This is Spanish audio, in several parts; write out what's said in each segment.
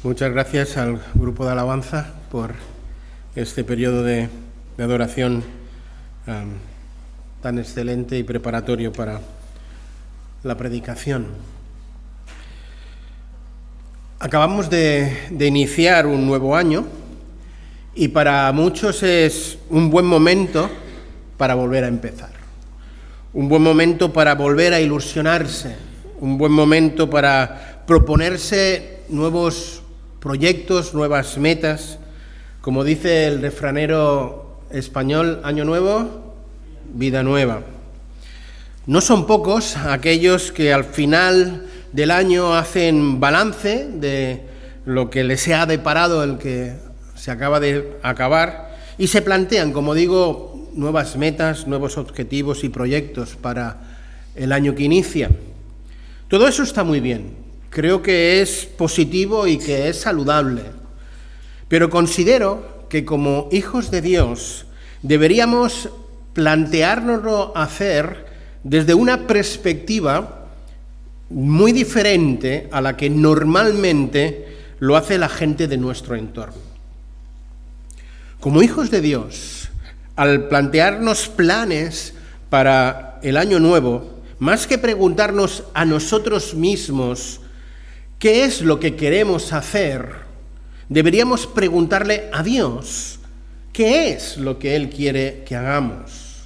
Muchas gracias al grupo de alabanza por este periodo de adoración tan excelente y preparatorio para la predicación. Acabamos de iniciar un nuevo año y para muchos es un buen momento para volver a empezar. Un buen momento para volver a ilusionarse, un buen momento para proponerse nuevos proyectos, nuevas metas. Como dice el refranero español, año nuevo, vida nueva. No son pocos aquellos que al final del año hacen balance de lo que les ha deparado el que se acaba de acabar y se plantean, como digo, nuevas metas, nuevos objetivos y proyectos para el año que inicia. Todo eso está muy bien. Creo que es positivo y que es saludable, pero considero que como hijos de Dios deberíamos planteárnoslo hacer desde una perspectiva muy diferente a la que normalmente lo hace la gente de nuestro entorno. Como hijos de Dios, al plantearnos planes para el año nuevo, más que preguntarnos a nosotros mismos ¿qué es lo que queremos hacer? Deberíamos preguntarle a Dios, ¿qué es lo que Él quiere que hagamos?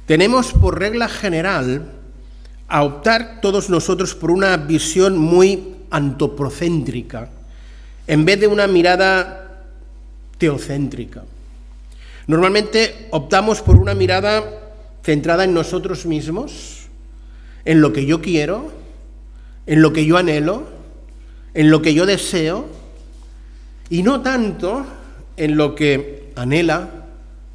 Tenemos por regla general a optar todos nosotros por una visión muy antropocéntrica, en vez de una mirada teocéntrica. Normalmente optamos por una mirada centrada en nosotros mismos, en lo que yo quiero, en lo que yo anhelo, en lo que yo deseo, y no tanto en lo que anhela,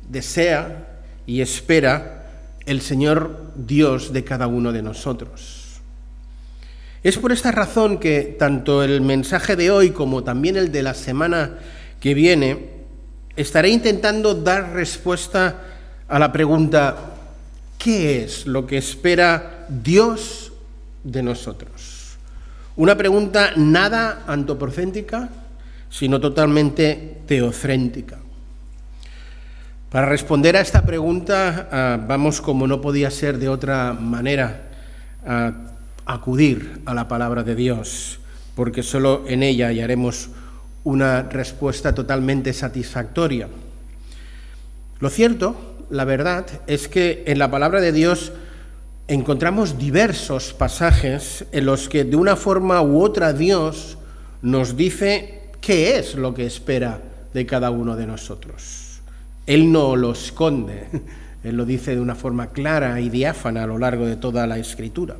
desea y espera el Señor Dios de cada uno de nosotros. Es por esta razón que tanto el mensaje de hoy como también el de la semana que viene estaré intentando dar respuesta a la pregunta ¿qué es lo que espera Dios de nosotros? Una pregunta nada antropocéntrica, sino totalmente teocéntrica. Para responder a esta pregunta, vamos, como no podía ser de otra manera, a acudir a la palabra de Dios, porque solo en ella hallaremos una respuesta totalmente satisfactoria. Lo cierto, la verdad, es que en la palabra de Dios encontramos diversos pasajes en los que de una forma u otra Dios nos dice qué es lo que espera de cada uno de nosotros. Él no lo esconde, Él lo dice de una forma clara y diáfana a lo largo de toda la Escritura.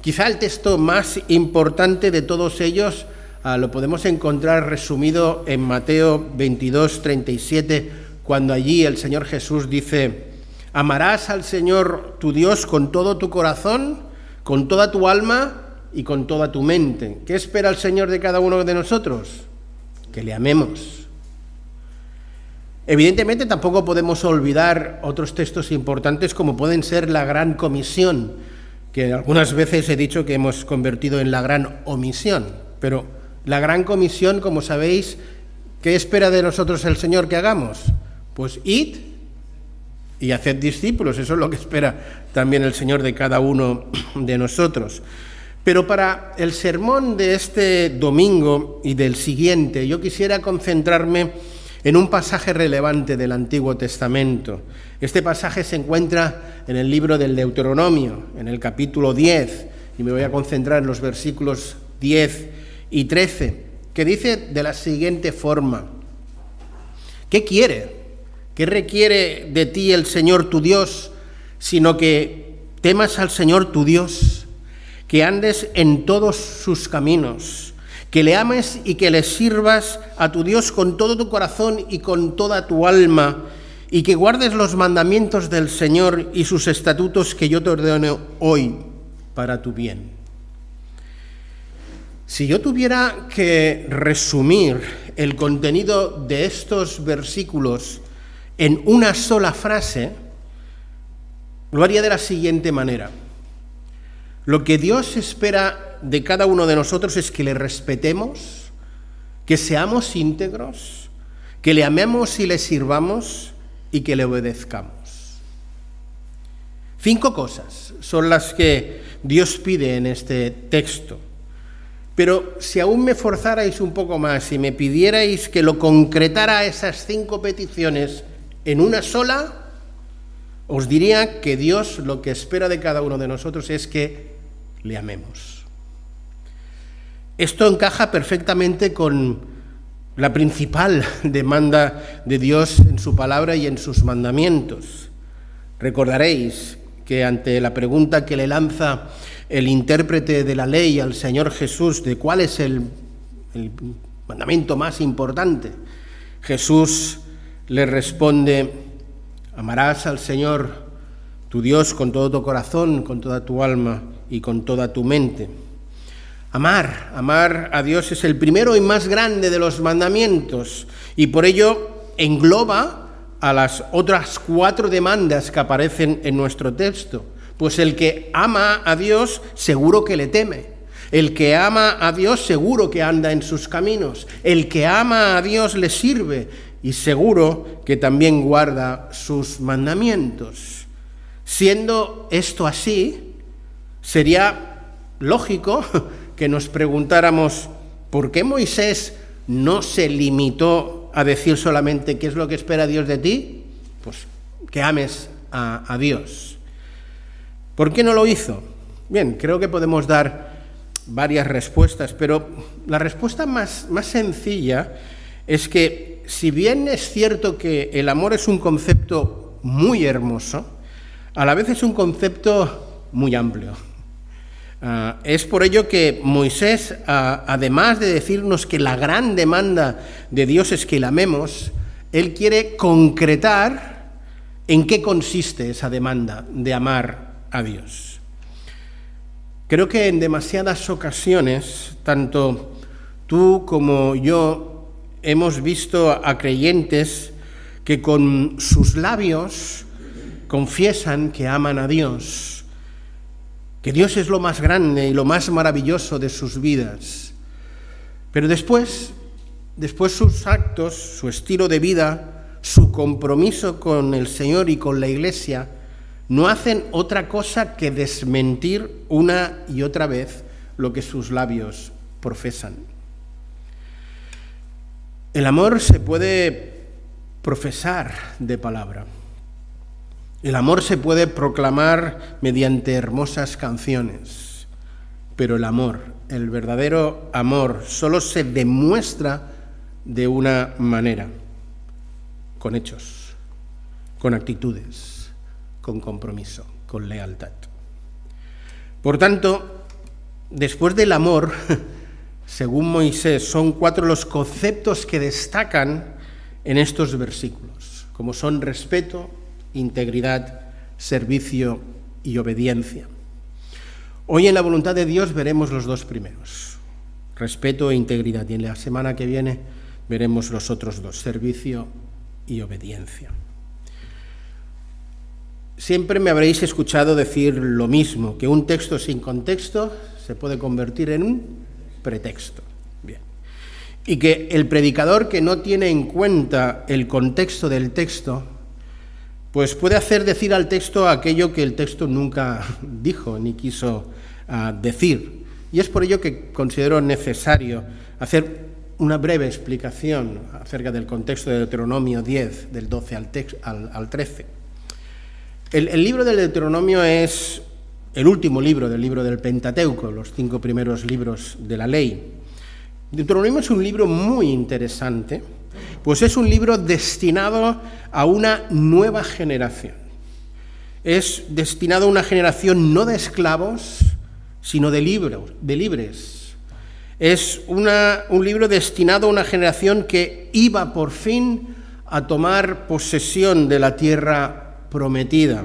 Quizá el texto más importante de todos ellos lo podemos encontrar resumido en Mateo 22, 37, cuando allí el Señor Jesús dice: amarás al Señor tu Dios con todo tu corazón, con toda tu alma y con toda tu mente. ¿Qué espera el Señor de cada uno de nosotros? Que le amemos. Evidentemente tampoco podemos olvidar otros textos importantes como pueden ser la Gran Comisión, que algunas veces he dicho que hemos convertido en la Gran Omisión. Pero la Gran Comisión, como sabéis, ¿qué espera de nosotros el Señor que hagamos? Pues id y haced discípulos, eso es lo que espera también el Señor de cada uno de nosotros. Pero para el sermón de este domingo y del siguiente, yo quisiera concentrarme en un pasaje relevante del Antiguo Testamento. Este pasaje se encuentra en el libro del Deuteronomio, en el capítulo 10, y me voy a concentrar en los versículos 10 y 13, que dice de la siguiente forma: ¿qué quiere? ¿Qué requiere de ti el Señor tu Dios, sino que temas al Señor tu Dios, que andes en todos sus caminos, que le ames y que le sirvas a tu Dios con todo tu corazón y con toda tu alma, y que guardes los mandamientos del Señor y sus estatutos que yo te ordeno hoy para tu bien? Si yo tuviera que resumir el contenido de estos versículos en una sola frase, lo haría de la siguiente manera: Lo que Dios espera de cada uno de nosotros es que le respetemos, que seamos íntegros, que le amemos y le sirvamos y que le obedezcamos. 5 cosas son las que Dios pide en este texto. Pero si aún me forzarais un poco más y me pidierais que lo concretara esas 5 peticiones en una sola, os diría que Dios lo que espera de cada uno de nosotros es que le amemos. Esto encaja perfectamente con la principal demanda de Dios en su palabra y en sus mandamientos. Recordaréis que ante la pregunta que le lanza el intérprete de la ley al Señor Jesús de cuál es el mandamiento más importante, Jesús le responde: amarás al Señor tu Dios con todo tu corazón, con toda tu alma y con toda tu mente. Amar a Dios es el primero y más grande de los mandamientos y por ello engloba a las otras 4 demandas que aparecen en nuestro texto. Pues el que ama a Dios seguro que le teme. El que ama a Dios seguro que anda en sus caminos. El que ama a Dios le sirve y seguro que también guarda sus mandamientos. Siendo esto así, sería lógico que nos preguntáramos ¿por qué Moisés no se limitó a decir solamente qué es lo que espera Dios de ti? Pues que ames a Dios. ¿Por qué no lo hizo? Bien, creo que podemos dar varias respuestas, pero la respuesta más sencilla es que si bien es cierto que el amor es un concepto muy hermoso, a la vez es un concepto muy amplio. Es por ello que Moisés, además de decirnos que la gran demanda de Dios es que le amemos, él quiere concretar en qué consiste esa demanda de amar a Dios. Creo que en demasiadas ocasiones, tanto tú como yo hemos visto a creyentes que con sus labios confiesan que aman a Dios, que Dios es lo más grande y lo más maravilloso de sus vidas. Pero después sus actos, su estilo de vida, su compromiso con el Señor y con la Iglesia, no hacen otra cosa que desmentir una y otra vez lo que sus labios profesan. El amor se puede profesar de palabra. El amor se puede proclamar mediante hermosas canciones, pero el amor, el verdadero amor, solo se demuestra de una manera, con hechos, con actitudes, con compromiso, con lealtad. Por tanto, después del amor, según Moisés, son 4 los conceptos que destacan en estos versículos, como son respeto, integridad, servicio y obediencia. Hoy en la voluntad de Dios veremos los 2 primeros, respeto e integridad, y en la semana que viene veremos los otros 2, servicio y obediencia. Siempre me habréis escuchado decir lo mismo, que un texto sin contexto se puede convertir en un pretexto. Bien. Y que el predicador que no tiene en cuenta el contexto del texto, pues puede hacer decir al texto aquello que el texto nunca dijo ni quiso decir. Y es por ello que considero necesario hacer una breve explicación acerca del contexto de Deuteronomio 10, del 12 al 13. El libro del Deuteronomio es el último libro del Pentateuco, los 5 primeros libros de la ley. Deuteronomio es un libro muy interesante, pues es un libro destinado a una nueva generación. Es destinado a una generación no de esclavos, sino de libres. Es un libro destinado a una generación que iba por fin a tomar posesión de la tierra prometida.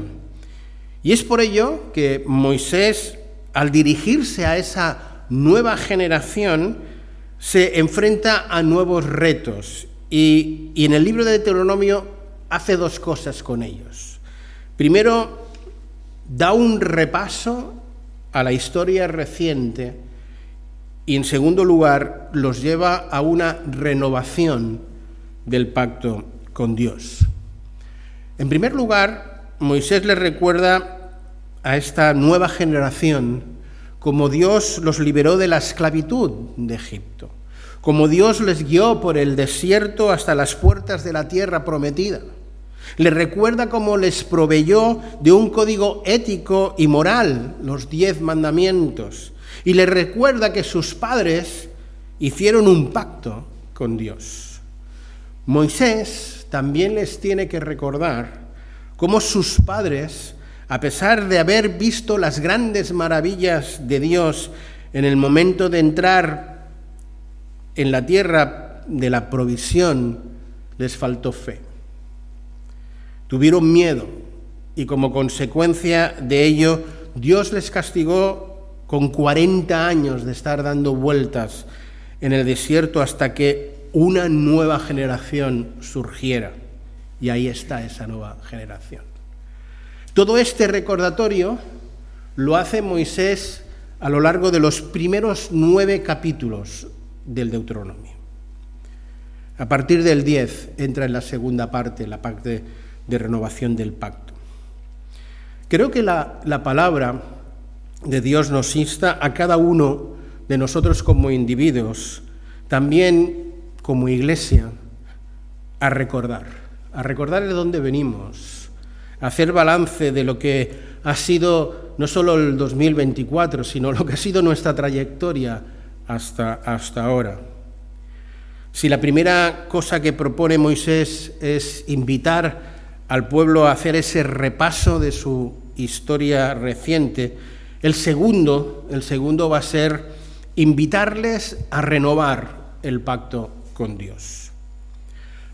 Y es por ello que Moisés, al dirigirse a esa nueva generación, se enfrenta a nuevos retos. Y en el libro de Deuteronomio hace 2 cosas con ellos. Primero, da un repaso a la historia reciente y en segundo lugar los lleva a una renovación del pacto con Dios. En primer lugar, Moisés les recuerda a esta nueva generación cómo Dios los liberó de la esclavitud de Egipto, cómo Dios les guió por el desierto hasta las puertas de la tierra prometida. Les recuerda cómo les proveyó de un código ético y moral, los 10 mandamientos, y les recuerda que sus padres hicieron un pacto con Dios. Moisés también les tiene que recordar cómo sus padres, a pesar de haber visto las grandes maravillas de Dios en el momento de entrar en la tierra de la provisión, les faltó fe. Tuvieron miedo y como consecuencia de ello, Dios les castigó con 40 años de estar dando vueltas en el desierto hasta que una nueva generación surgiera. Y ahí está esa nueva generación. Todo este recordatorio lo hace Moisés a lo largo de los primeros 9 capítulos del Deuteronomio. A partir del 10 entra en la segunda parte, la parte de renovación del pacto. Creo que la palabra de Dios nos insta a cada uno de nosotros como individuos, también como iglesia, a recordar de dónde venimos, a hacer balance de lo que ha sido no solo el 2024, sino lo que ha sido nuestra trayectoria hasta ahora. Si la primera cosa que propone Moisés es invitar al pueblo a hacer ese repaso de su historia reciente, el segundo va a ser invitarles a renovar el pacto con Dios.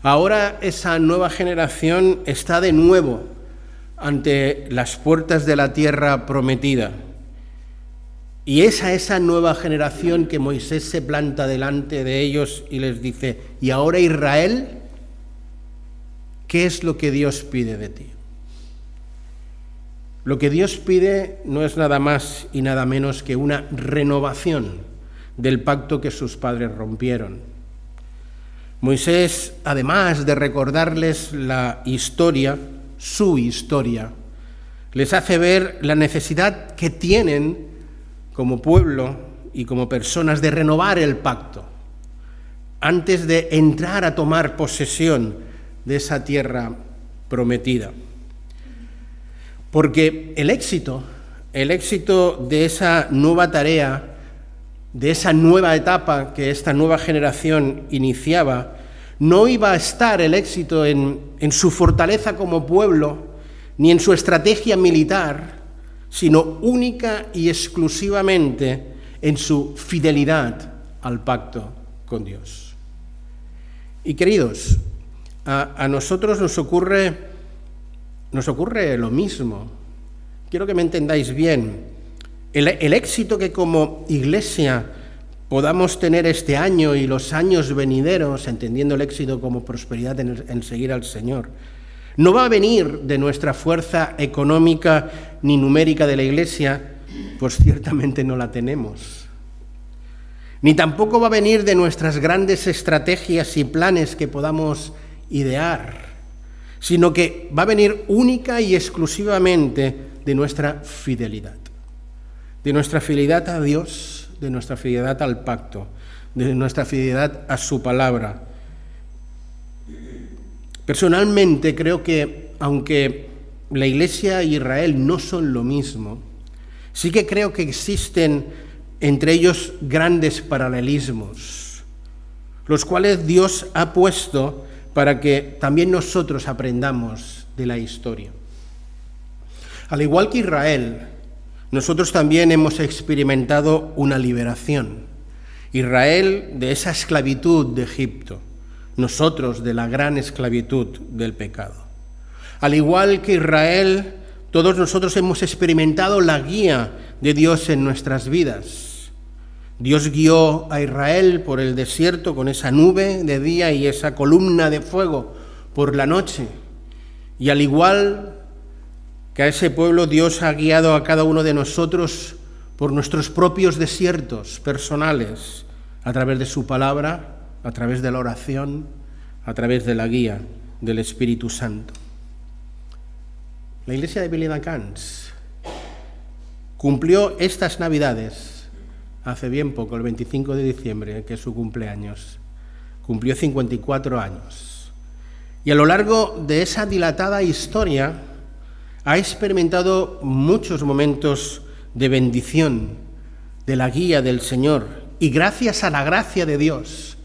Ahora esa nueva generación está de nuevo ante las puertas de la tierra prometida. Y es a esa nueva generación que Moisés se planta delante de ellos y les dice: ¿y ahora, Israel, qué es lo que Dios pide de ti? Lo que Dios pide no es nada más y nada menos que una renovación del pacto que sus padres rompieron. Moisés, además de recordarles la historia, su historia, les hace ver la necesidad que tienen como pueblo y como personas de renovar el pacto antes de entrar a tomar posesión de esa tierra prometida. Porque el éxito de esa nueva tarea, de esa nueva etapa que esta nueva generación iniciaba, no iba a estar el éxito en su fortaleza como pueblo, ni en su estrategia militar, sino única y exclusivamente en su fidelidad al pacto con Dios. Y queridos, a nosotros nos ocurre lo mismo. Quiero que me entendáis bien. El éxito que como iglesia podamos tener este año y los años venideros, entendiendo el éxito como prosperidad en seguir al Señor, no va a venir de nuestra fuerza económica ni numérica de la iglesia, pues ciertamente no la tenemos. Ni tampoco va a venir de nuestras grandes estrategias y planes que podamos idear, sino que va a venir única y exclusivamente de nuestra fidelidad a Dios, de nuestra fidelidad al pacto, de nuestra fidelidad a su palabra. Personalmente creo que, aunque la Iglesia e Israel no son lo mismo, sí que creo que existen entre ellos grandes paralelismos, los cuales Dios ha puesto para que también nosotros aprendamos de la historia. Al igual que Israel, nosotros también hemos experimentado una liberación. Israel de esa esclavitud de Egipto, nosotros de la gran esclavitud del pecado. Al igual que Israel, todos nosotros hemos experimentado la guía de Dios en nuestras vidas. Dios guió a Israel por el desierto con esa nube de día y esa columna de fuego por la noche. Y al igual que a ese pueblo, Dios ha guiado a cada uno de nosotros por nuestros propios desiertos personales, a través de su palabra, a través de la oración, a través de la guía del Espíritu Santo. La iglesia de Viladecans cumplió estas Navidades hace bien poco, el 25 de diciembre, que es su cumpleaños. Cumplió 54 años. Y a lo largo de esa dilatada historia ha experimentado muchos momentos de bendición, de la guía del Señor. Y gracias a la gracia de Dios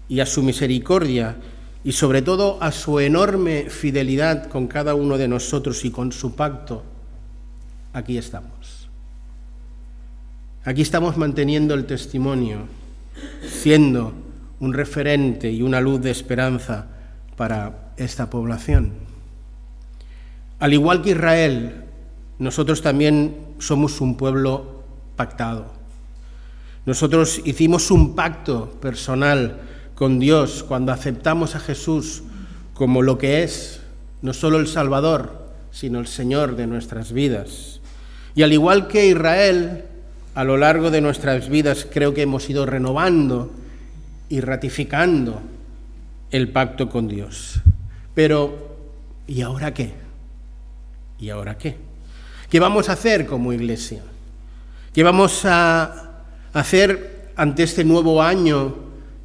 y a su misericordia y sobre todo a su enorme fidelidad con cada uno de nosotros y con su pacto, aquí estamos. Aquí estamos manteniendo el testimonio, siendo un referente y una luz de esperanza para esta población. Al igual que Israel, nosotros también somos un pueblo pactado. Nosotros hicimos un pacto personal con Dios cuando aceptamos a Jesús como lo que es, no solo el Salvador, sino el Señor de nuestras vidas. Y al igual que Israel, a lo largo de nuestras vidas creo que hemos ido renovando y ratificando el pacto con Dios. Pero, ¿y ahora qué? ¿Y ahora qué? ¿Qué vamos a hacer como iglesia? ¿Qué vamos a hacer ante este nuevo año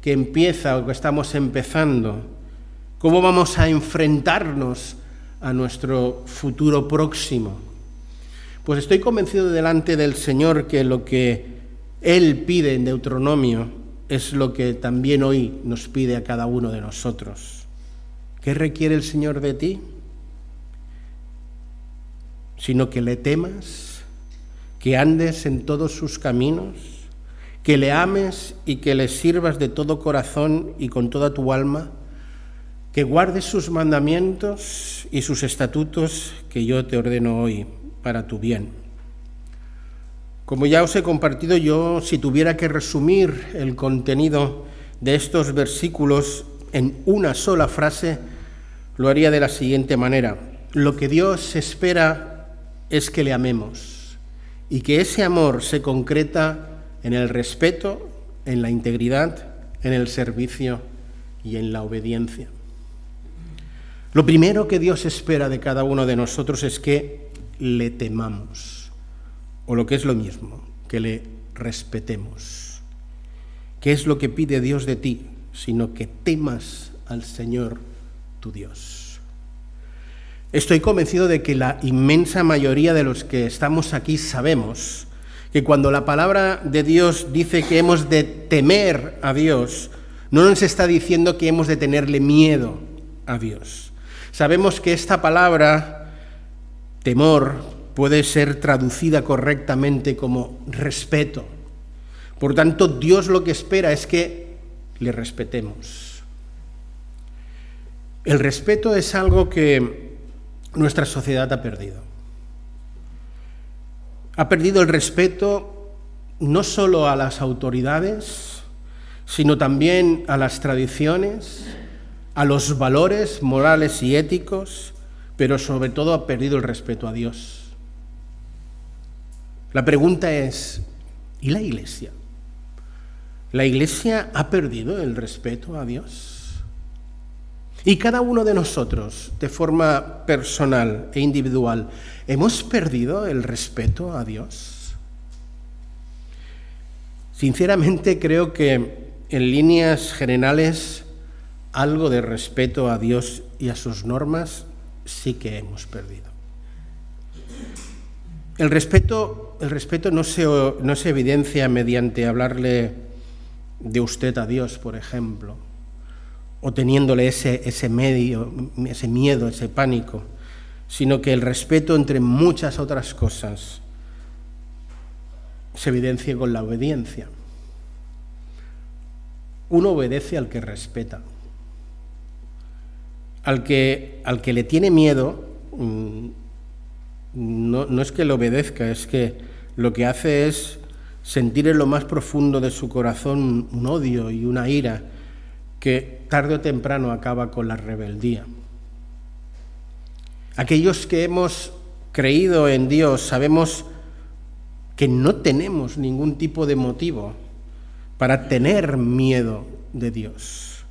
que empieza o que estamos empezando? ¿Cómo vamos a enfrentarnos a nuestro futuro próximo? Pues estoy convencido delante del Señor que lo que Él pide en Deuteronomio es lo que también hoy nos pide a cada uno de nosotros. ¿Qué requiere el Señor de ti? Sino que le temas, que andes en todos sus caminos, que le ames y que le sirvas de todo corazón y con toda tu alma, que guardes sus mandamientos y sus estatutos que yo te ordeno hoy para tu bien. Como ya os he compartido, yo, si tuviera que resumir el contenido de estos versículos en una sola frase, lo haría de la siguiente manera. Lo que Dios espera es que le amemos y que ese amor se concreta en el respeto, en la integridad, en el servicio y en la obediencia. Lo primero que Dios espera de cada uno de nosotros es que le temamos, o lo que es lo mismo, que le respetemos. ¿Qué es lo que pide Dios de ti? Sino que temas al Señor tu Dios. Estoy convencido de que la inmensa mayoría de los que estamos aquí sabemos que cuando la palabra de Dios dice que hemos de temer a Dios, no nos está diciendo que hemos de tenerle miedo a Dios. Sabemos que esta palabra, temor, puede ser traducida correctamente como respeto. Por tanto, Dios lo que espera es que le respetemos. El respeto es algo que nuestra sociedad ha perdido. Ha perdido el respeto no solo a las autoridades, sino también a las tradiciones, a los valores morales y éticos, pero sobre todo ha perdido el respeto a Dios. La pregunta es, ¿y la Iglesia? ¿La Iglesia ha perdido el respeto a Dios? Y cada uno de nosotros, de forma personal e individual, ¿hemos perdido el respeto a Dios? Sinceramente creo que en líneas generales algo de respeto a Dios y a sus normas sí que hemos perdido. El respeto no se evidencia mediante hablarle de usted a Dios, por ejemplo, o teniéndole ese miedo, ese pánico, sino que el respeto, entre muchas otras cosas, se evidencia con la obediencia. Uno obedece al que respeta. Al que le tiene miedo, no es que le obedezca, es que lo que hace es sentir en lo más profundo de su corazón un odio y una ira que tarde o temprano acaba con la rebeldía. Aquellos que hemos creído en Dios sabemos que no tenemos ningún tipo de motivo para tener miedo de Dios.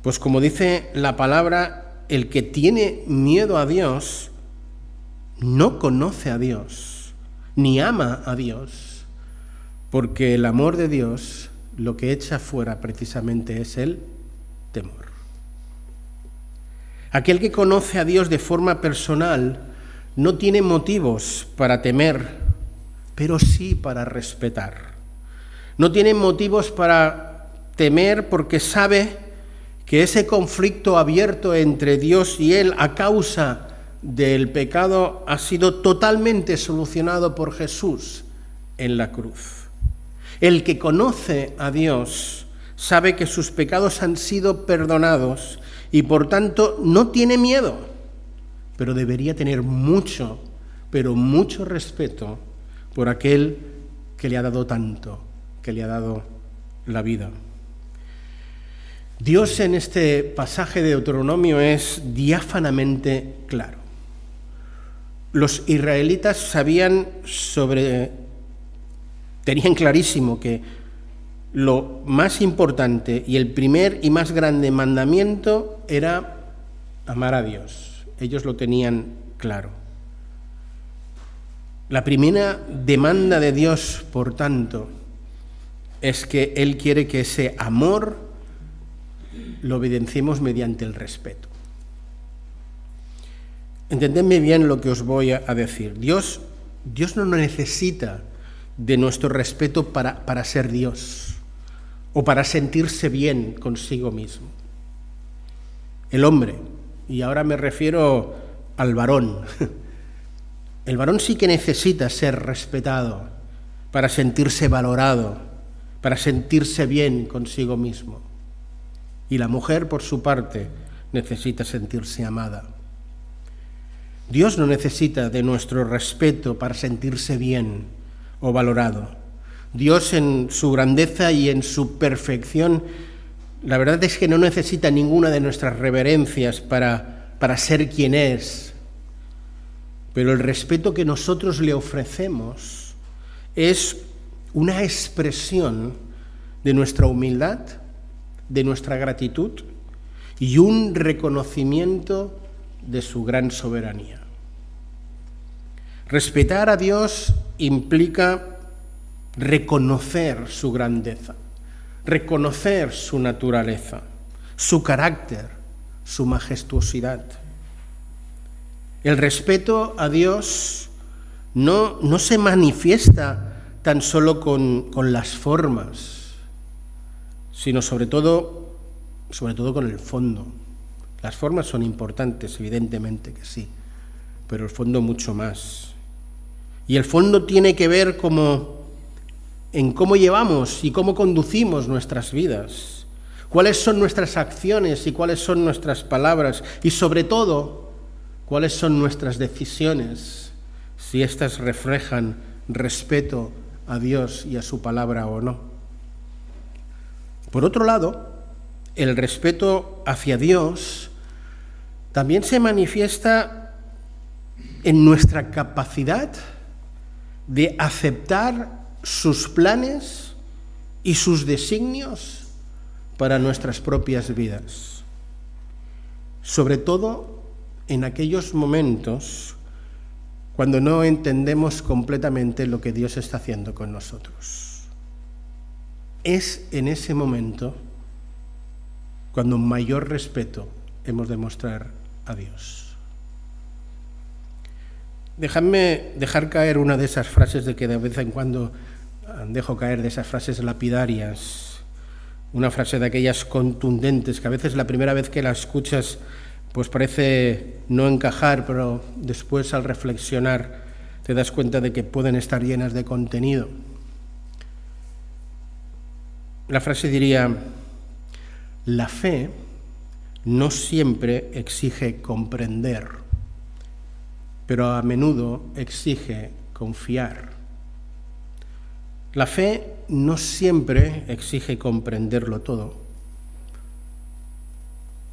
Pues como dice la palabra, el que tiene miedo a Dios no conoce a Dios, ni ama a Dios, porque el amor de Dios lo que echa fuera precisamente es el temor. Aquel que conoce a Dios de forma personal no tiene motivos para temer, pero sí para respetar. No tiene motivos para temer porque sabe que ese conflicto abierto entre Dios y él a causa del pecado ha sido totalmente solucionado por Jesús en la cruz. El que conoce a Dios sabe que sus pecados han sido perdonados y por tanto no tiene miedo, pero debería tener mucho, pero mucho respeto por aquel que le ha dado tanto, que le ha dado la vida. Dios en este pasaje de Deuteronomio es diáfanamente claro. Los israelitas tenían clarísimo que lo más importante y el primer y más grande mandamiento era amar a Dios. Ellos lo tenían claro. La primera demanda de Dios, por tanto, es que Él quiere que ese amor lo evidenciemos mediante el respeto. Entendedme bien lo que os voy a decir. Dios no necesita de nuestro respeto para ser Dios o para sentirse bien consigo mismo. El hombre, y ahora me refiero al varón, el varón sí que necesita ser respetado para sentirse valorado, para sentirse bien consigo mismo. Y la mujer, por su parte, necesita sentirse amada. Dios no necesita de nuestro respeto para sentirse bien o valorado. Dios en su grandeza y en su perfección, la verdad es que no necesita ninguna de nuestras reverencias para ser quien es. Pero el respeto que nosotros le ofrecemos es una expresión de nuestra humildad, de nuestra gratitud y un reconocimiento de su gran soberanía. Respetar a Dios implica reconocer su grandeza, reconocer su naturaleza, su carácter, su majestuosidad. El respeto a Dios no se manifiesta tan solo con las formas, sino sobre todo con el fondo. Las formas son importantes, evidentemente que sí, pero el fondo mucho más. Y el fondo tiene que ver en cómo llevamos y cómo conducimos nuestras vidas, cuáles son nuestras acciones y cuáles son nuestras palabras, y sobre todo, cuáles son nuestras decisiones, si éstas reflejan respeto a Dios y a su palabra o no. Por otro lado, el respeto hacia Dios también se manifiesta en nuestra capacidad de aceptar sus planes y sus designios para nuestras propias vidas. Sobre todo en aquellos momentos cuando no entendemos completamente lo que Dios está haciendo con nosotros. Es en ese momento cuando mayor respeto hemos de mostrar a Dios. Dejadme dejar caer una de esas frases de que de vez en cuando dejo caer, de esas frases lapidarias, una frase de aquellas contundentes que a veces la primera vez que la escuchas pues parece no encajar, pero después al reflexionar te das cuenta de que pueden estar llenas de contenido. La frase diría: la fe no siempre exige comprender, pero a menudo exige confiar. La fe no siempre exige comprenderlo todo.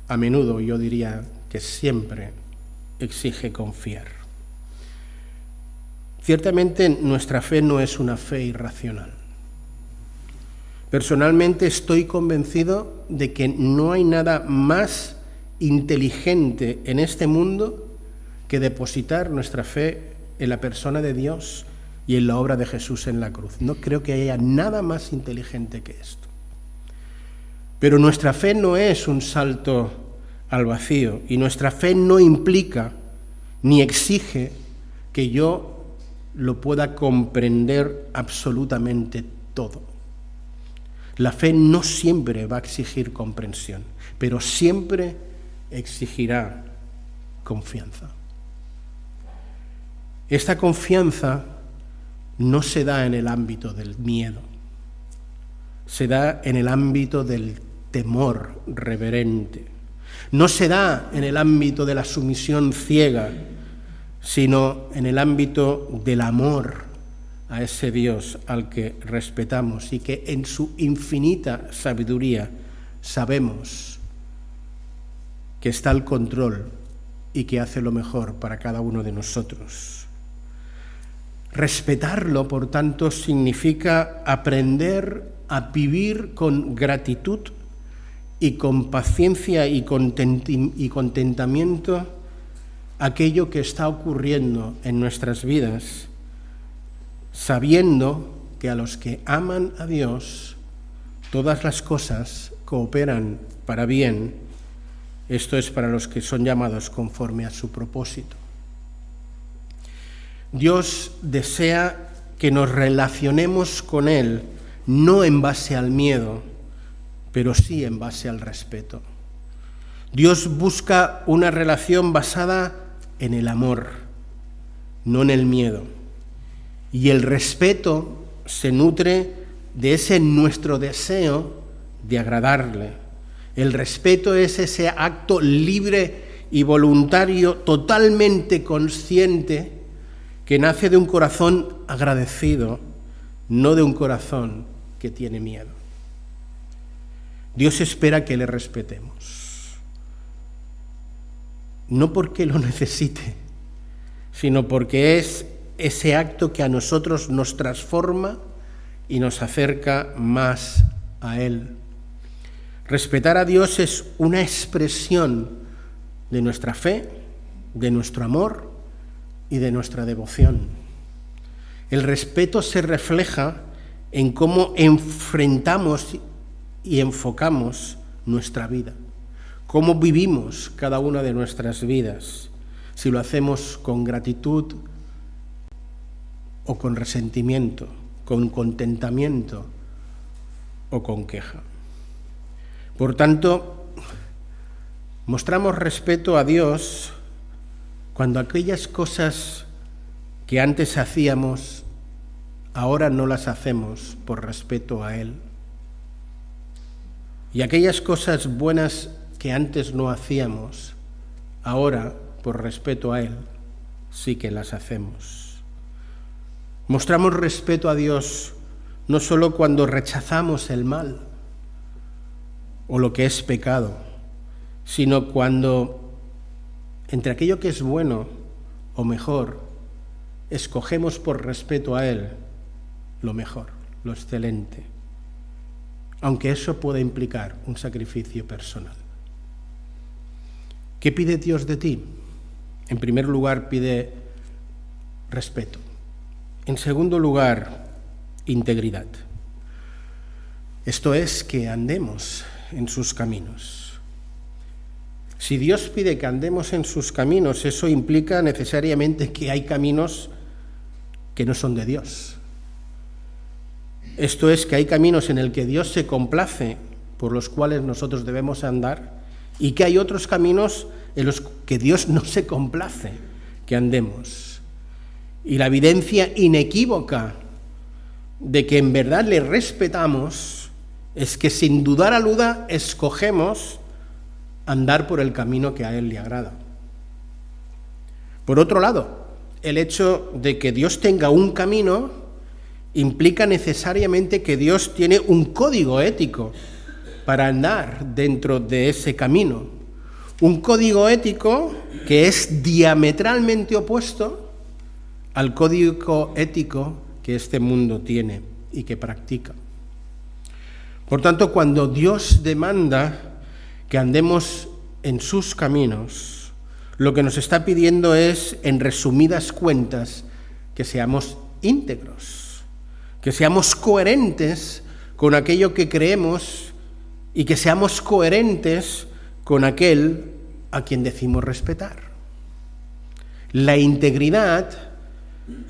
A menudo, yo diría, que siempre exige confiar. Ciertamente nuestra fe no es una fe irracional. Personalmente estoy convencido de que no hay nada más inteligente en este mundo que depositar nuestra fe en la persona de Dios y en la obra de Jesús en la cruz. No creo que haya nada más inteligente que esto. Pero nuestra fe no es un salto al vacío y nuestra fe no implica ni exige que yo lo pueda comprender absolutamente todo. La fe no siempre va a exigir comprensión, pero siempre exigirá confianza. Esta confianza no se da en el ámbito del miedo, se da en el ámbito del temor reverente. No se da en el ámbito de la sumisión ciega, sino en el ámbito del amor a ese Dios al que respetamos y que en su infinita sabiduría sabemos que está al control y que hace lo mejor para cada uno de nosotros. Respetarlo, por tanto, significa aprender a vivir con gratitud y con paciencia y contentamiento aquello que está ocurriendo en nuestras vidas, sabiendo que a los que aman a Dios, todas las cosas cooperan para bien. Esto es para los que son llamados conforme a su propósito. Dios desea que nos relacionemos con Él, no en base al miedo, pero sí en base al respeto. Dios busca una relación basada en el amor, no en el miedo. Y el respeto se nutre de ese nuestro deseo de agradarle. El respeto es ese acto libre y voluntario, totalmente consciente, que nace de un corazón agradecido, no de un corazón que tiene miedo. Dios espera que le respetemos, no porque lo necesite, sino porque es ese acto que a nosotros nos transforma y nos acerca más a Él. Respetar a Dios es una expresión de nuestra fe, de nuestro amor y de nuestra devoción. El respeto se refleja en cómo enfrentamos y enfocamos nuestra vida, cómo vivimos cada una de nuestras vidas, si lo hacemos con gratitud o con resentimiento, con contentamiento o con queja. Por tanto, mostramos respeto a Dios cuando aquellas cosas que antes hacíamos, ahora no las hacemos por respeto a Él. Y aquellas cosas buenas que antes no hacíamos, ahora, por respeto a Él, sí que las hacemos. Mostramos respeto a Dios no solo cuando rechazamos el mal o lo que es pecado, sino cuando entre aquello que es bueno o mejor, escogemos por respeto a Él lo mejor, lo excelente, aunque eso pueda implicar un sacrificio personal. ¿Qué pide Dios de ti? En primer lugar, pide respeto. En segundo lugar, integridad. Esto es, que andemos en sus caminos. Si Dios pide que andemos en sus caminos, eso implica necesariamente que hay caminos que no son de Dios. Esto es, que hay caminos en el que Dios se complace, por los cuales nosotros debemos andar, y que hay otros caminos en los que Dios no se complace que andemos. Y la evidencia inequívoca de que en verdad le respetamos es que sin dudar a duda escogemos andar por el camino que a Él le agrada. Por otro lado, el hecho de que Dios tenga un camino implica necesariamente que Dios tiene un código ético para andar dentro de ese camino. Un código ético que es diametralmente opuesto al código ético que este mundo tiene y que practica. Por tanto, cuando Dios demanda que andemos en sus caminos, lo que nos está pidiendo es, en resumidas cuentas, que seamos íntegros, que seamos coherentes con aquello que creemos y que seamos coherentes con aquel a quien decimos respetar. La integridad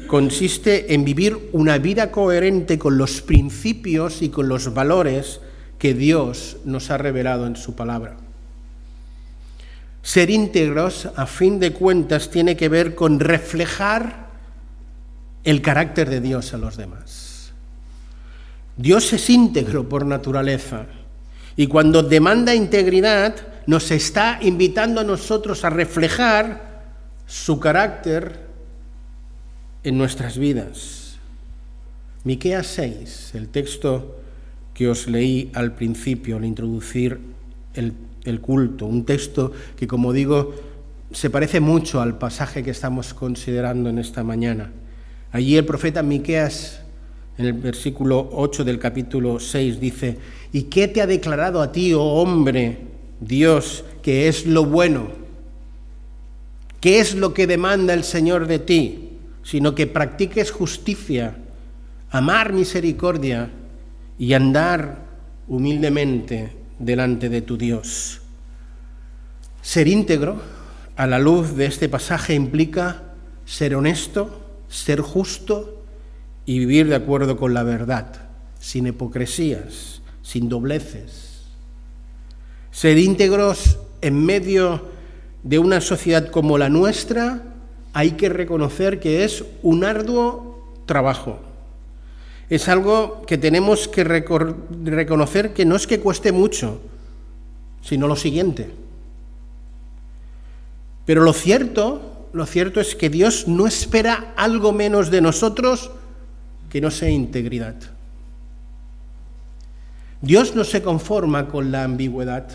consiste en vivir una vida coherente con los principios y con los valores que Dios nos ha revelado en su palabra. Ser íntegros, a fin de cuentas, tiene que ver con reflejar el carácter de Dios a los demás. Dios es íntegro por naturaleza y cuando demanda integridad nos está invitando a nosotros a reflejar su carácter en nuestras vidas. Miqueas 6, el texto que os leí al principio, al introducir el culto, un texto que, como digo, se parece mucho al pasaje que estamos considerando en esta mañana. Allí el profeta Miqueas, en el versículo 8 del capítulo 6, dice: ¿Y qué te ha declarado a ti, oh hombre, Dios, que es lo bueno? ¿Qué es lo que demanda el Señor de ti? Sino que practiques justicia, amar misericordia y andar humildemente delante de tu Dios. Ser íntegro, a la luz de este pasaje, implica ser honesto, ser justo y vivir de acuerdo con la verdad, sin hipocresías, sin dobleces. Ser íntegros en medio de una sociedad como la nuestra, hay que reconocer que es un arduo trabajo. Es algo que tenemos que reconocer que no es que cueste mucho, sino lo siguiente. Pero lo cierto es que Dios no espera algo menos de nosotros que no sea integridad. Dios no se conforma con la ambigüedad.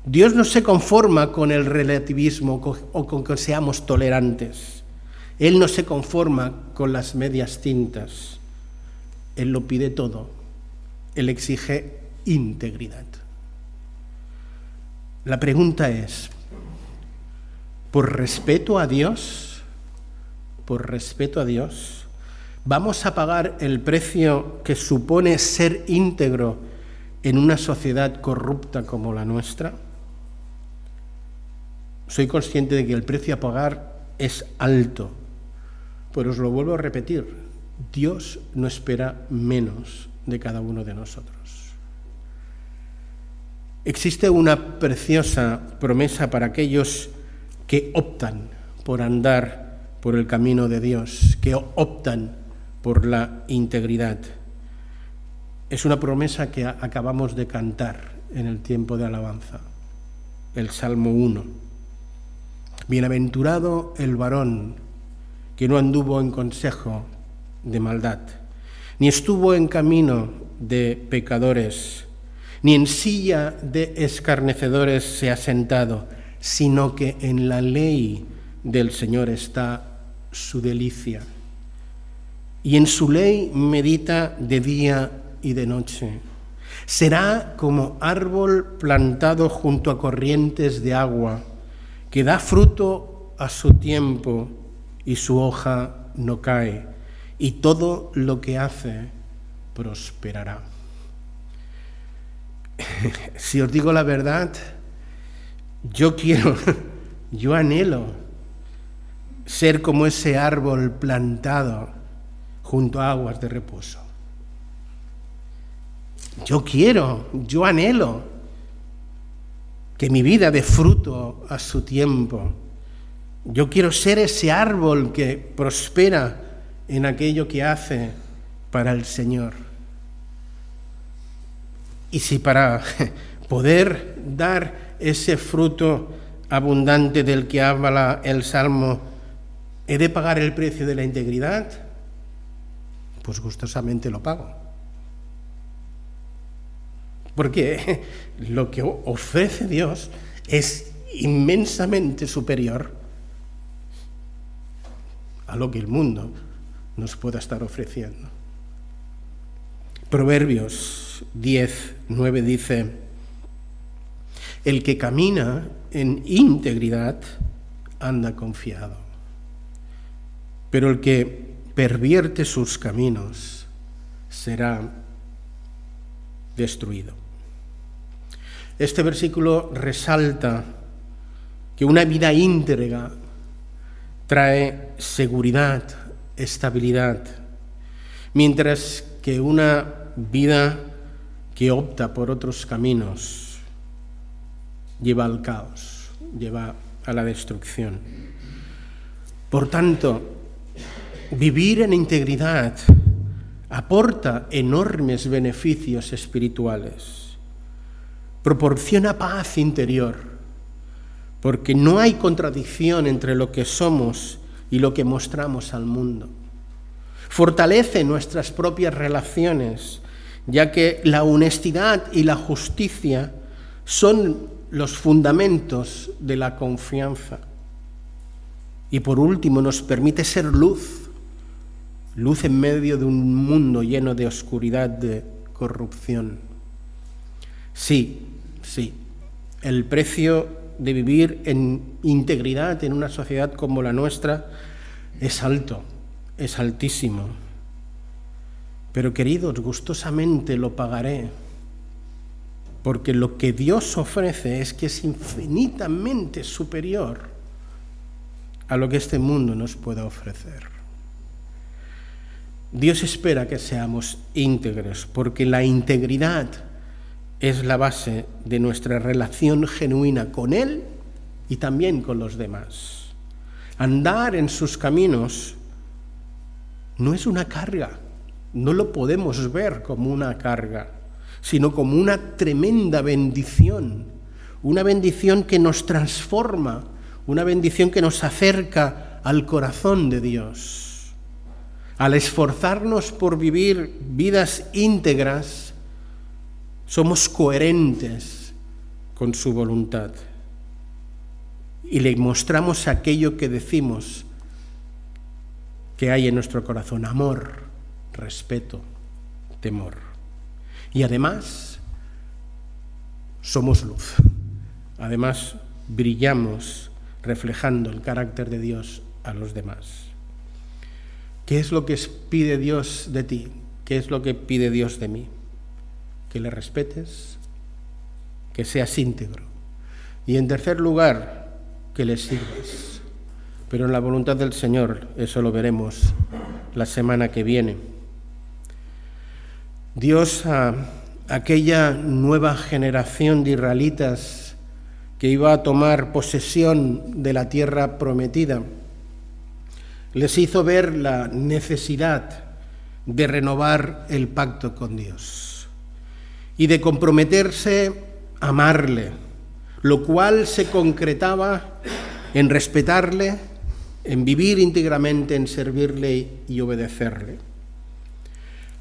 Dios no se conforma con el relativismo o con que seamos tolerantes. Él no se conforma con las medias tintas. Él lo pide todo. Él exige integridad. La pregunta es, ¿por respeto a Dios, vamos a pagar el precio que supone ser íntegro en una sociedad corrupta como la nuestra? Soy consciente de que el precio a pagar es alto, pero os lo vuelvo a repetir, Dios no espera menos de cada uno de nosotros. Existe una preciosa promesa para aquellos que optan por andar por el camino de Dios, que optan por la integridad. Es una promesa que acabamos de cantar en el tiempo de alabanza, el Salmo 1. Bienaventurado el varón que no anduvo en consejo de maldad, ni estuvo en camino de pecadores, ni en silla de escarnecedores se ha sentado, sino que en la ley del Señor está su delicia, y en su ley medita de día y de noche. Será como árbol plantado junto a corrientes de agua, que da fruto a su tiempo y su hoja no cae, y todo lo que hace prosperará. Si os digo la verdad, yo anhelo ser como ese árbol plantado junto a aguas de reposo. Yo anhelo que mi vida dé fruto a su tiempo. Yo quiero ser ese árbol que prospera en aquello que hace para el Señor. Y si para poder dar ese fruto abundante del que habla el Salmo, he de pagar el precio de la integridad, pues gustosamente lo pago. Porque lo que ofrece Dios es inmensamente superior a lo que el mundo nos pueda estar ofreciendo. Proverbios 10:9 dice: el que camina en integridad anda confiado, pero el que pervierte sus caminos será destruido. Este versículo resalta que una vida íntegra trae seguridad, estabilidad, mientras que una vida que opta por otros caminos lleva al caos, lleva a la destrucción. Por tanto, vivir en integridad aporta enormes beneficios espirituales, proporciona paz interior, porque no hay contradicción entre lo que somos y lo que mostramos al mundo. Fortalece nuestras propias relaciones, ya que la honestidad y la justicia son los fundamentos de la confianza. Y por último, nos permite ser luz en medio de un mundo lleno de oscuridad, de corrupción. Sí, el precio de vivir en integridad en una sociedad como la nuestra es alto, es altísimo. Pero queridos, gustosamente lo pagaré, porque lo que Dios ofrece es que es infinitamente superior a lo que este mundo nos pueda ofrecer. Dios espera que seamos íntegros, porque la integridad es la base de nuestra relación genuina con Él y también con los demás. Andar en sus caminos no es una carga, no lo podemos ver como una carga, sino como una tremenda bendición, una bendición que nos transforma, una bendición que nos acerca al corazón de Dios. Al esforzarnos por vivir vidas íntegras, somos coherentes con su voluntad y le mostramos aquello que decimos que hay en nuestro corazón: amor, respeto, temor. Y además, somos luz. Además, brillamos reflejando el carácter de Dios a los demás. ¿Qué es lo que pide Dios de ti? ¿Qué es lo que pide Dios de mí? Que le respetes, que seas íntegro. Y en tercer lugar, que le sirvas. Pero en la voluntad del Señor, eso lo veremos la semana que viene. Dios a aquella nueva generación de israelitas que iba a tomar posesión de la tierra prometida, les hizo ver la necesidad de renovar el pacto con Dios y de comprometerse a amarle, lo cual se concretaba en respetarle, en vivir íntegramente, en servirle y obedecerle.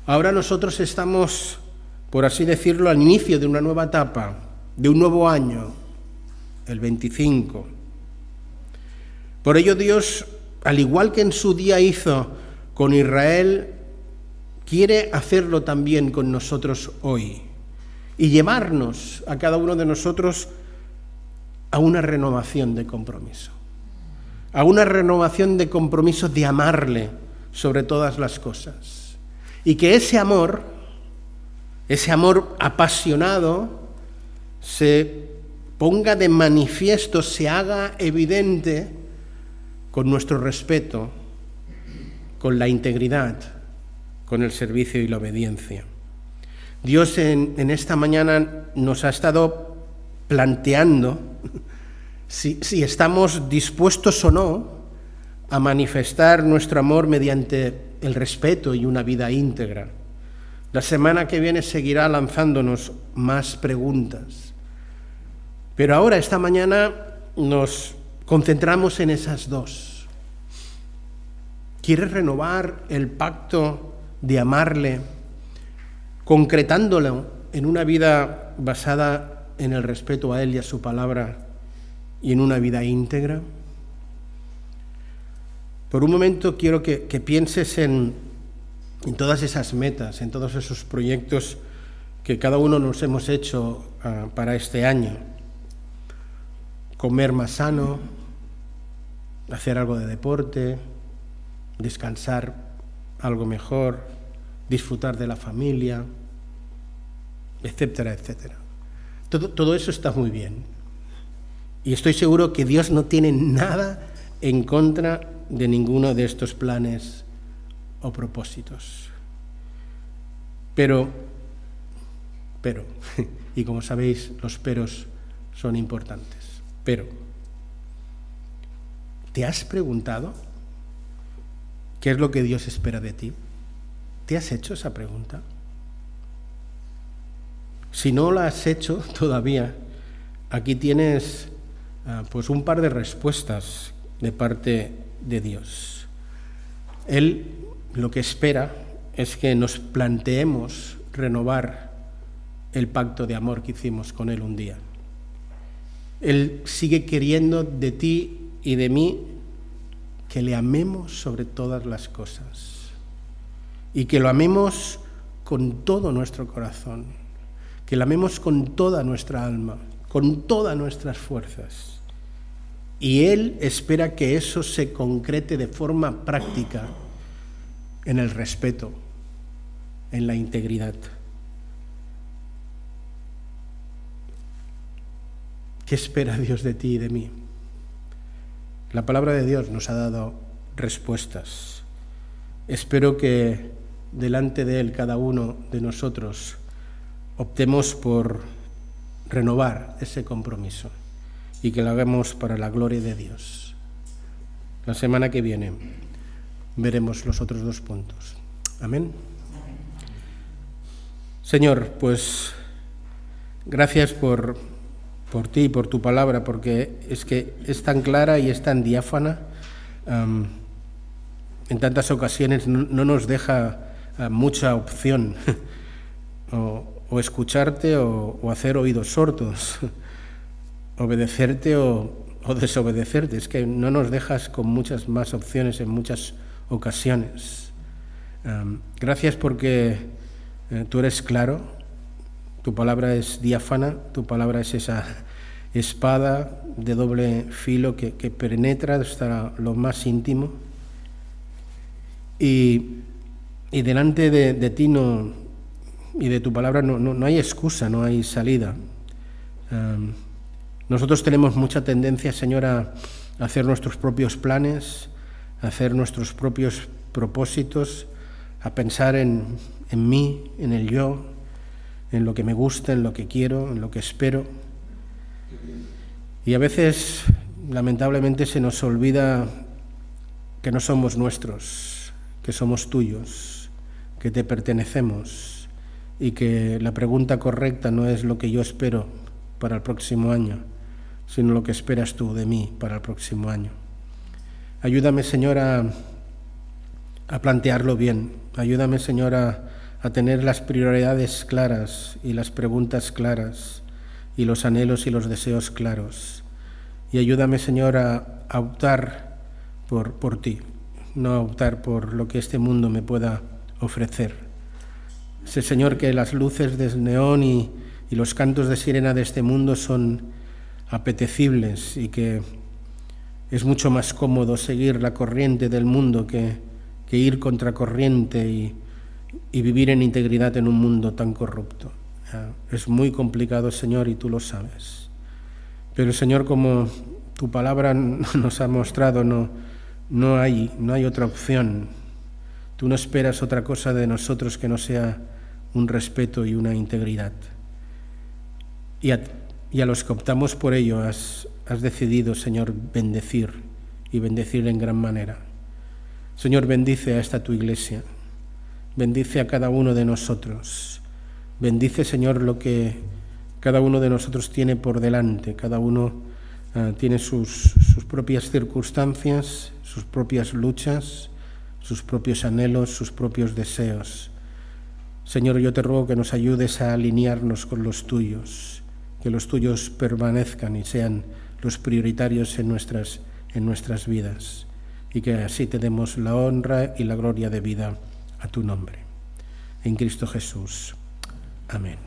Ahora nosotros estamos, por así decirlo, al inicio de una nueva etapa, de un nuevo año, el 25. Por ello Dios, al igual que en su día hizo con Israel, quiere hacerlo también con nosotros hoy y llevarnos a cada uno de nosotros a una renovación de compromiso, a una renovación de compromiso de amarle sobre todas las cosas. Y que ese amor apasionado, se ponga de manifiesto, se haga evidente con nuestro respeto, con la integridad, con el servicio y la obediencia. Dios en esta mañana nos ha estado planteando si estamos dispuestos o no a manifestar nuestro amor mediante el respeto y una vida íntegra. La semana que viene seguirá lanzándonos más preguntas. Pero ahora, esta mañana, nos concentramos en esas dos. ¿Quieres renovar el pacto de amarle, concretándolo en una vida basada en el respeto a Él y a su palabra y en una vida íntegra? Por un momento quiero que pienses en todas esas metas, en todos esos proyectos que cada uno nos hemos hecho para este año. Comer más sano, hacer algo de deporte, descansar algo mejor, disfrutar de la familia, etcétera, etcétera. Todo eso está muy bien. Y estoy seguro que Dios no tiene nada en contra de ninguno de estos planes o propósitos. Pero, y como sabéis, los peros son importantes. Pero, ¿te has preguntado qué es lo que Dios espera de ti? ¿Te has hecho esa pregunta? Si no la has hecho todavía, aquí tienes pues un par de respuestas de parte de Dios. Él lo que espera es que nos planteemos renovar el pacto de amor que hicimos con Él un día. Él sigue queriendo de ti y de mí que le amemos sobre todas las cosas y que lo amemos con todo nuestro corazón, que lo amemos con toda nuestra alma, con todas nuestras fuerzas. Y Él espera que eso se concrete de forma práctica en el respeto, en la integridad. ¿Qué espera Dios de ti y de mí? La palabra de Dios nos ha dado respuestas. Espero que delante de Él cada uno de nosotros optemos por renovar ese compromiso y que lo hagamos para la gloria de Dios. La semana que viene veremos los otros 2 puntos. Amén. Señor, pues gracias por ti y por tu palabra, porque es que es tan clara y es tan diáfana. En tantas ocasiones no nos deja mucha opción o escucharte o hacer oídos sordos, obedecerte o desobedecerte. Es que no nos dejas con muchas más opciones en muchas ocasiones. Gracias porque tú eres claro, tu palabra es diáfana, tu palabra es esa espada de doble filo que penetra hasta lo más íntimo. Y delante de ti y de tu palabra no hay excusa, no hay salida. Nosotros tenemos mucha tendencia, Señor, a hacer nuestros propios planes, a hacer nuestros propios propósitos, a pensar en mí, en el yo, en lo que me gusta, en lo que quiero, en lo que espero. Y a veces, lamentablemente, se nos olvida que no somos nuestros, que somos tuyos, que te pertenecemos y que la pregunta correcta no es lo que yo espero para el próximo año, sino lo que esperas tú de mí para el próximo año. Ayúdame, Señor, a plantearlo bien. Ayúdame, Señor, a tener las prioridades claras y las preguntas claras y los anhelos y los deseos claros. Y ayúdame, Señor, a optar por ti, no a optar por lo que este mundo me pueda ofrecer. Sé, Señor, que las luces de neón y los cantos de sirena de este mundo son apetecibles y que es mucho más cómodo seguir la corriente del mundo que ir contracorriente y vivir en integridad en un mundo tan corrupto. Es muy complicado, Señor, y tú lo sabes. Pero, Señor, como tu palabra nos ha mostrado, no hay otra opción. Tú no esperas otra cosa de nosotros que no sea un respeto y una integridad. Y a los que optamos por ello has decidido, Señor, bendecir y bendecir en gran manera. Señor, bendice a esta tu iglesia, bendice a cada uno de nosotros, bendice, Señor, lo que cada uno de nosotros tiene por delante. Cada uno tiene sus propias circunstancias, sus propias luchas, sus propios anhelos, sus propios deseos. Señor, yo te ruego que nos ayudes a alinearnos con los tuyos, que los tuyos permanezcan y sean los prioritarios en nuestras vidas. y que así te demos la honra y la gloria debida a tu nombre. En Cristo Jesús. Amén.